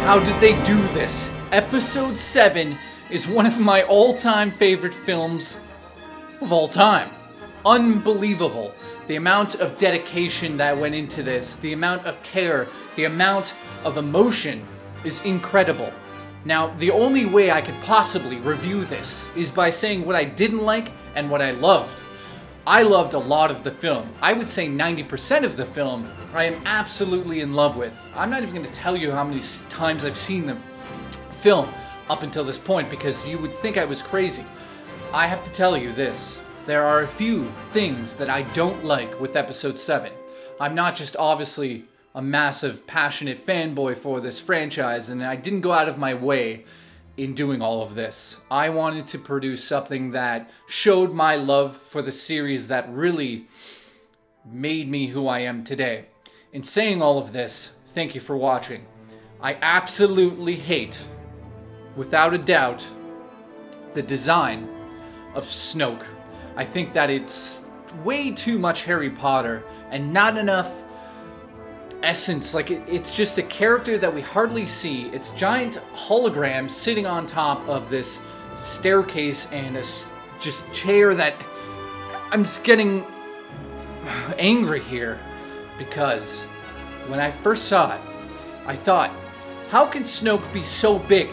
How did they do this? Episode 7 is one of my all-time favorite films of all time. Unbelievable. The amount of dedication that went into this, the amount of care, the amount of emotion is incredible. Now, the only way I could possibly review this is by saying what I didn't like and what I loved. I loved a lot of the film. I would say 90% of the film I am absolutely in love with. I'm not even going to tell you how many times I've seen the film up until this point because you would think I was crazy. I have to tell you this. There are a few things that I don't like with episode 7. I'm not just obviously a massive passionate fanboy for this franchise, and I didn't go out of my way in doing all of this. I wanted to produce something that showed my love for the series that really made me who I am today. In saying all of this, thank you for watching. I absolutely hate, without a doubt, the design of Snoke. I think that it's way too much Harry Potter and not enough essence. Like it's just a character that we hardly see. It's giant holograms sitting on top of this staircase and a just chair that I'm just getting angry here because when I first saw it, I thought, how can Snoke be so big?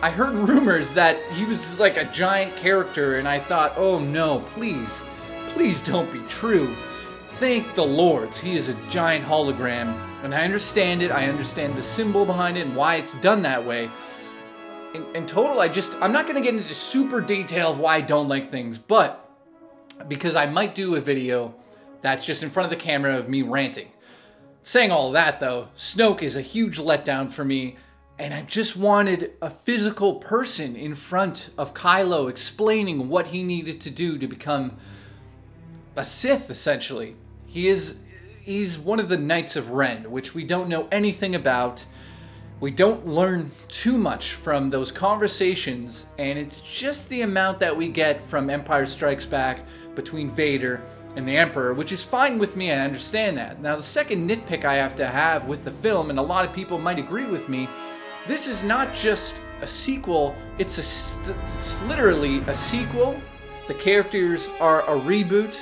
I heard rumors that he was like a giant character and I thought, oh no, please don't be true. Thank the Lords, he is a giant hologram, and I understand it, I understand the symbol behind it and why it's done that way. In total, I'm not going to get into super detail of why I don't like things, but because I might do a video that's just in front of the camera of me ranting. Saying all that though, Snoke is a huge letdown for me, and I just wanted a physical person in front of Kylo explaining what he needed to do to become a Sith, essentially. He's one of the Knights of Ren, which we don't know anything about. We don't learn too much from those conversations, and it's just the amount that we get from Empire Strikes Back between Vader and the Emperor, which is fine with me, I understand that. Now, the second nitpick I have with the film, and a lot of people might agree with me, this is not just a sequel, it's literally a sequel. The characters are a reboot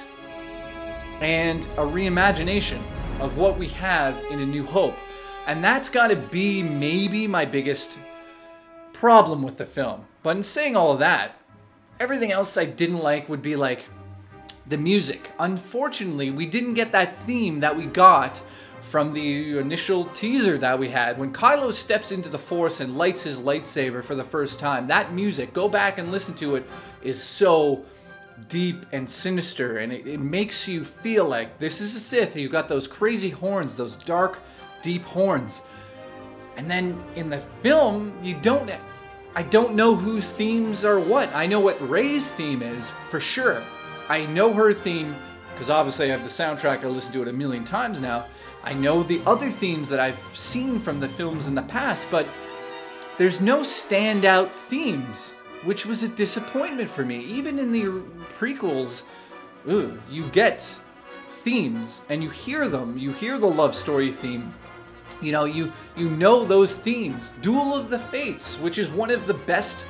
and a reimagination of what we have in A New Hope. And that's got to be maybe my biggest problem with the film. But in saying all of that, everything else I didn't like would be like the music. Unfortunately, we didn't get that theme that we got from the initial teaser that we had. When Kylo steps into the Force and lights his lightsaber for the first time, that music, go back and listen to it, is so deep and sinister, and it makes you feel like this is a Sith. You got those crazy horns, those dark, deep horns. And then in the film, I don't know whose themes are what. I know what Rey's theme is, for sure. I know her theme, because obviously I have the soundtrack, I listened to it a million times now. I know the other themes that I've seen from the films in the past, but there's no standout themes, which was a disappointment for me. Even in the prequels, you get themes, and you hear them. You hear the love story theme. You know those themes. Duel of the Fates, which is one of the best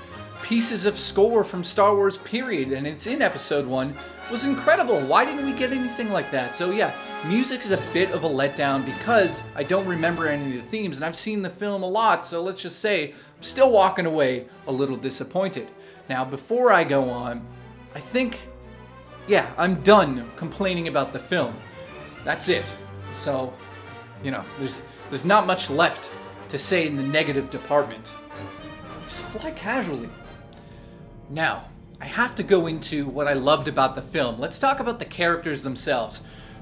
pieces of score from Star Wars, period, and it's in episode 1, was incredible. Why didn't we get anything like that? So yeah, music is a bit of a letdown because I don't remember any of the themes, and I've seen the film a lot, so let's just say I'm still walking away a little disappointed. Now, before I go on, I think, yeah, I'm done complaining about the film. That's it. So, there's not much left to say in the negative department. Just fly casually. Now, I have to go into what I loved about the film. Let's talk about the characters themselves.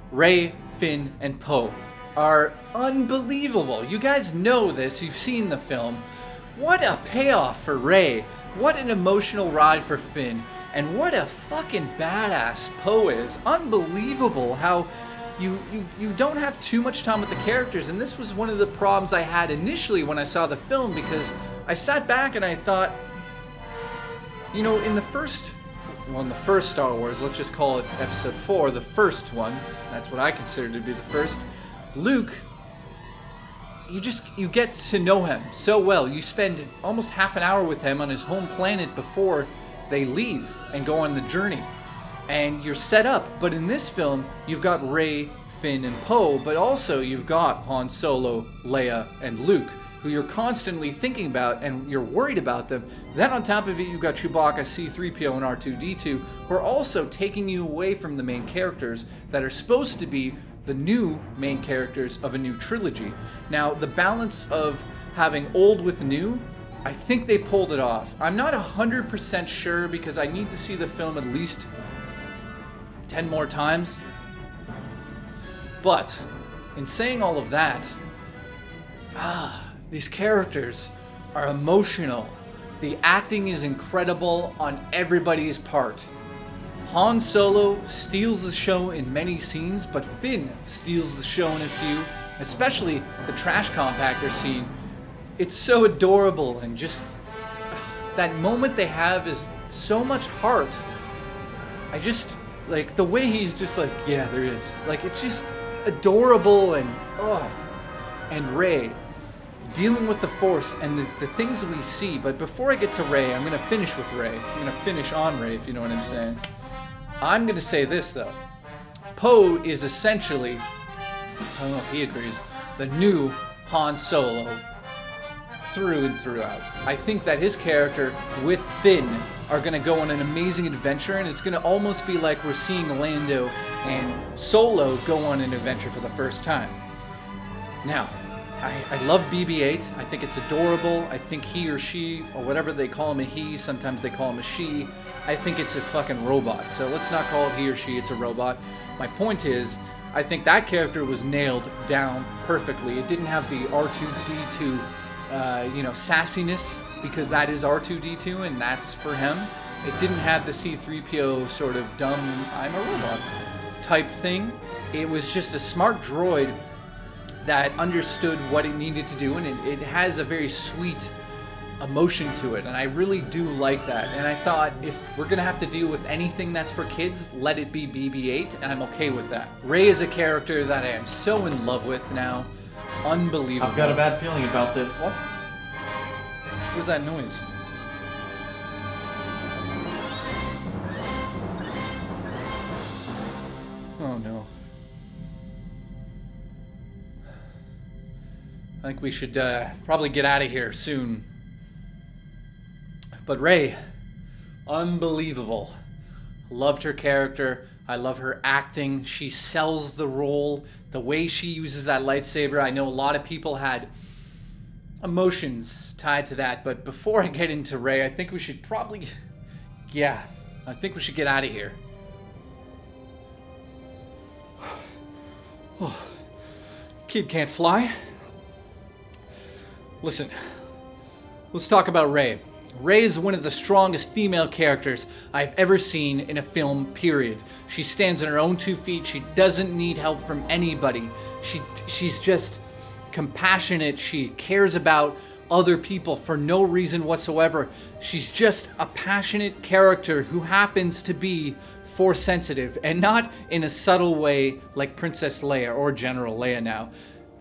Rey, Finn, and Poe are unbelievable. You guys know this, you've seen the film. What a payoff for Rey. What an emotional ride for Finn. And what a fucking badass Poe is. Unbelievable how you don't have too much time with the characters. And this was one of the problems I had initially when I saw the film, because I sat back and I thought, in the first Star Wars, let's just call it episode 4, the first one, that's what I consider to be the first, Luke you get to know him so well. You spend almost half an hour with him on his home planet before they leave and go on the journey. And you're set up. But in this film, you've got Rey, Finn, and Poe, but also you've got Han Solo, Leia, and Luke, who you're constantly thinking about and you're worried about them. Then on top of it, you've got Chewbacca, C-3PO, and R2-D2, who are also taking you away from the main characters that are supposed to be the new main characters of a new trilogy. Now, the balance of having old with new, I think they pulled it off. I'm not 100% sure because I need to see the film at least 10 more times. But in saying all of that, these characters are emotional. The acting is incredible on everybody's part. Han Solo steals the show in many scenes, but Finn steals the show in a few, especially the trash compactor scene. It's so adorable, and just that moment they have is so much heart. I just, like, the way he's just like, yeah, there is. Like, it's just adorable, and and Rey dealing with the Force and the things that we see. But before I get to Rey, I'm going to finish with Rey. I'm going to finish on Rey, if you know what I'm saying. I'm going to say this, though. Poe is essentially, I don't know if he agrees, the new Han Solo through and throughout. I think that his character with Finn are going to go on an amazing adventure, and it's going to almost be like we're seeing Lando and Solo go on an adventure for the first time. Now, I love BB-8. I think it's adorable. I think he or she, or whatever they call him, a he, sometimes they call him a she. I think it's a fucking robot. So let's not call it he or she, it's a robot. My point is, I think that character was nailed down perfectly. It didn't have the R2-D2, sassiness, because that is R2-D2 and that's for him. It didn't have the C-3PO sort of dumb, I'm a robot type thing. It was just a smart droid that understood what it needed to do, and it has a very sweet emotion to it, and I really do like that. And I thought, if we're gonna have to deal with anything that's for kids, let it be BB-8, and I'm okay with that. Rey is a character that I am so in love with now. Unbelievable. I've got a bad feeling about this. What? What was that noise? Oh no. I think we should probably get out of here soon. But Rey, unbelievable. Loved her character. I love her acting. She sells the role. The way she uses that lightsaber. I know a lot of people had emotions tied to that. But before I get into Rey, I think we should probably... Yeah, I think we should get out of here. Oh, kid can't fly. Listen, let's talk about Rey. Rey is one of the strongest female characters I've ever seen in a film, period. She stands on her own 2 feet. She doesn't need help from anybody. She's just compassionate. She cares about other people for no reason whatsoever. She's just a passionate character who happens to be Force sensitive, and not in a subtle way like Princess Leia or General Leia now.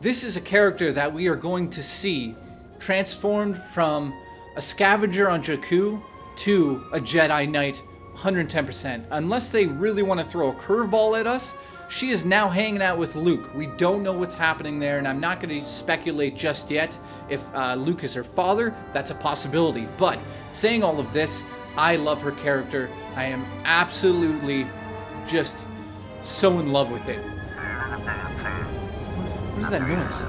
This is a character that we are going to see transformed from a scavenger on Jakku to a Jedi Knight 110%. Unless they really want to throw a curveball at us, she is now hanging out with Luke. We don't know what's happening there, and I'm not going to speculate just yet. If Luke is her father, that's a possibility. But saying all of this, I love her character. I am absolutely just so in love with it. What is that noise?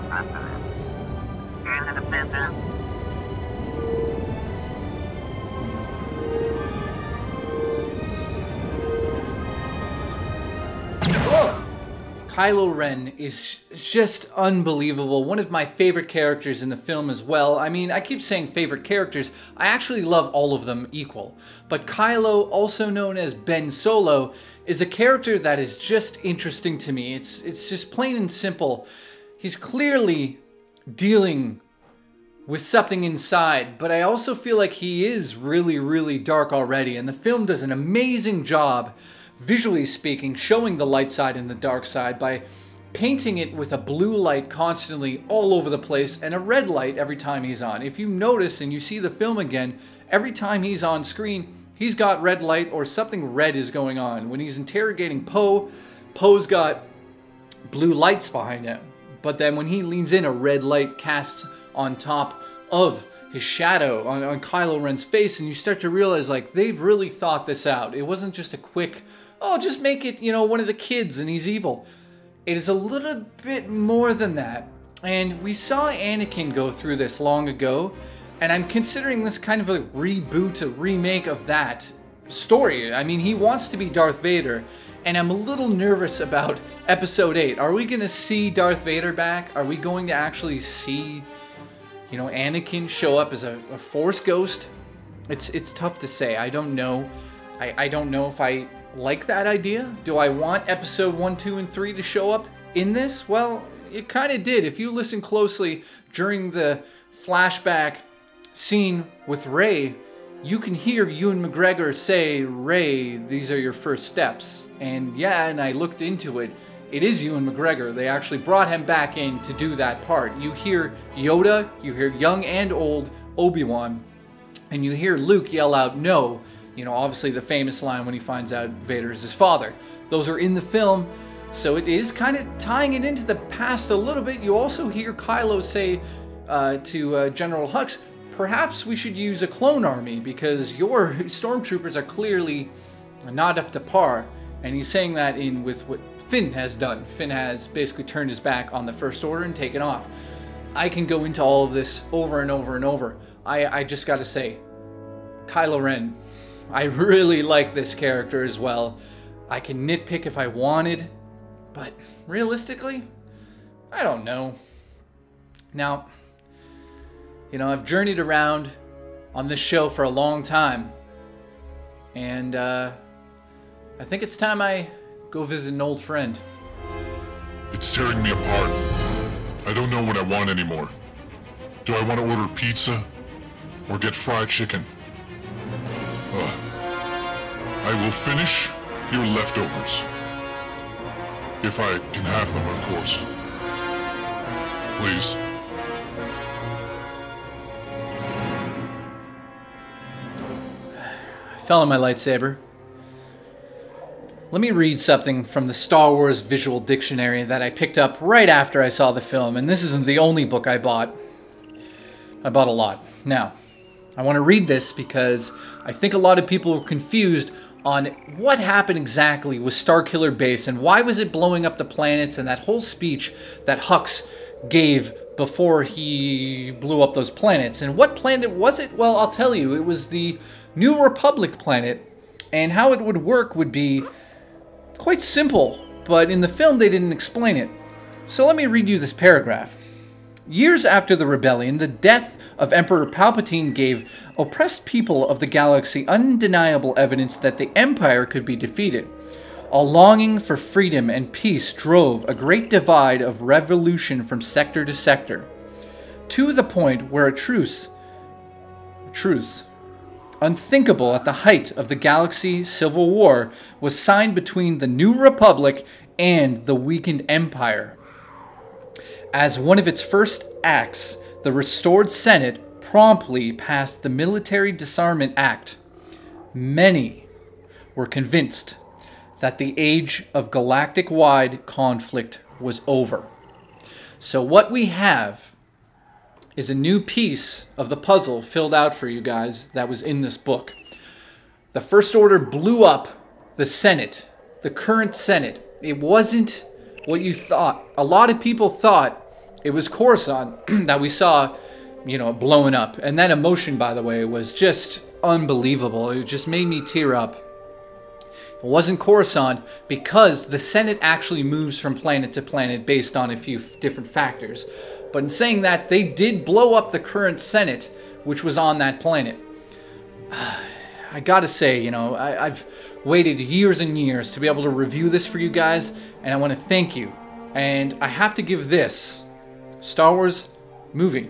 Kylo Ren is just unbelievable. One of my favorite characters in the film as well. I mean, I keep saying favorite characters. I actually love all of them equal. But Kylo, also known as Ben Solo, is a character that is just interesting to me. It's just plain and simple. He's clearly dealing with something inside, but I also feel like he is really, really dark already. And the film does an amazing job, visually speaking, showing the light side and the dark side by painting it with a blue light constantly all over the place and a red light every time he's on. If you notice and you see the film again, every time he's on screen, he's got red light or something red is going on. When he's interrogating Poe, Poe's got blue lights behind him. But then when he leans in, a red light casts on top of his shadow on Kylo Ren's face, and you start to realize, like, they've really thought this out. It wasn't just a quick, oh, just make it, one of the kids and he's evil. It is a little bit more than that. And we saw Anakin go through this long ago, and I'm considering this kind of a reboot, a remake of that story. I mean, he wants to be Darth Vader, and I'm a little nervous about Episode 8. Are we going to see Darth Vader back? Are we going to actually see, Anakin show up as a Force ghost? It's tough to say. I don't know. I don't know if I like that idea. Do I want Episode 1, 2, and 3 to show up in this? Well, it kind of did. If you listen closely during the flashback scene with Rey, you can hear Ewan McGregor say, "Rey, these are your first steps." And yeah, and I looked into it. It is Ewan McGregor. They actually brought him back in to do that part. You hear Yoda, you hear young and old Obi-Wan, and you hear Luke yell out, "No." Obviously the famous line when he finds out Vader is his father. Those are in the film, so it is kind of tying it into the past a little bit. You also hear Kylo say to General Hux, perhaps we should use a clone army because your stormtroopers are clearly not up to par. And he's saying that with what Finn has done. Finn has basically turned his back on the First Order and taken off. I can go into all of this over and over and over. I just got to say, Kylo Ren, I really like this character as well. I can nitpick if I wanted, but realistically, I don't know. Now, I've journeyed around on this show for a long time, and I think it's time I go visit an old friend. It's tearing me apart. I don't know what I want anymore. Do I want to order pizza or get fried chicken? I will finish your leftovers. If I can have them, of course. Please. I fell on my lightsaber. Let me read something from the Star Wars Visual Dictionary that I picked up right after I saw the film, and this isn't the only book I bought. I bought a lot. Now, I want to read this because I think a lot of people were confused on what happened exactly with Starkiller Base and why was it blowing up the planets, and that whole speech that Hux gave before he blew up those planets. And what planet was it? Well, I'll tell you. It was the New Republic planet, and how it would work would be quite simple, but in the film they didn't explain it. So let me read you this paragraph. Years after the rebellion, the death of Emperor Palpatine gave oppressed people of the galaxy undeniable evidence that the Empire could be defeated. A longing for freedom and peace drove a great divide of revolution from sector to sector, to the point where a truce, unthinkable at the height of the galaxy civil war, was signed between the New Republic and the weakened Empire. As one of its first acts, the restored Senate promptly passed the Military Disarmament Act. Many were convinced that the age of galactic-wide conflict was over. So what we have is a new piece of the puzzle filled out for you guys that was in this book. The First Order blew up the Senate, the current Senate. It wasn't what you thought. A lot of people thought it was Coruscant that we saw, blowing up. And that emotion, by the way, was just unbelievable. It just made me tear up. It wasn't Coruscant because the Senate actually moves from planet to planet based on a few different factors. But in saying that, they did blow up the current Senate, which was on that planet. I gotta say, I've waited years and years to be able to review this for you guys, and I want to thank you. And I have to give this Star Wars movie,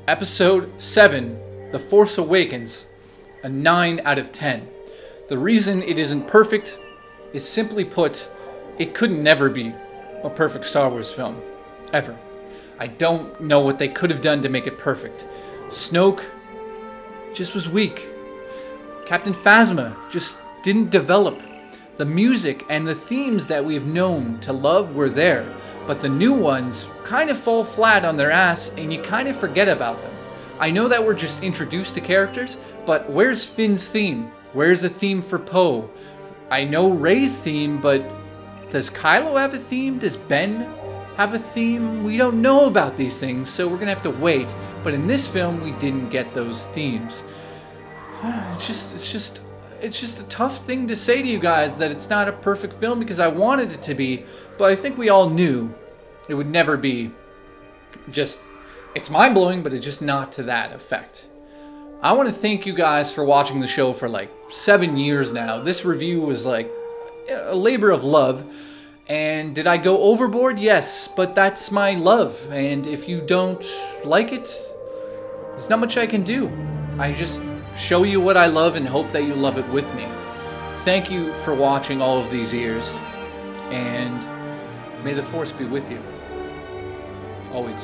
Episode 7, The Force Awakens, a 9 out of 10. The reason it isn't perfect is simply put, it could never be. a perfect Star Wars film. Ever. I don't know what they could have done to make it perfect. Snoke just was weak. Captain Phasma just didn't develop. The music and the themes that we've known to love were there, but the new ones kind of fall flat on their ass and you kind of forget about them. I know that we're just introduced to characters, but where's Finn's theme? Where's a theme for Poe? I know Rey's theme, but does Kylo have a theme? Does Ben have a theme? We don't know about these things, so we're gonna have to wait. But in this film, we didn't get those themes. It's just a tough thing to say to you guys that it's not a perfect film because I wanted it to be, but I think we all knew it would never be. Just, it's mind-blowing, but it's just not to that effect. I want to thank you guys for watching the show for like 7 years now. This review was like a labor of love. And did I go overboard? Yes, but that's my love. And if you don't like it, there's not much I can do. I just show you what I love and hope that you love it with me. Thank you for watching all of these years, and may the Force be with you. Always.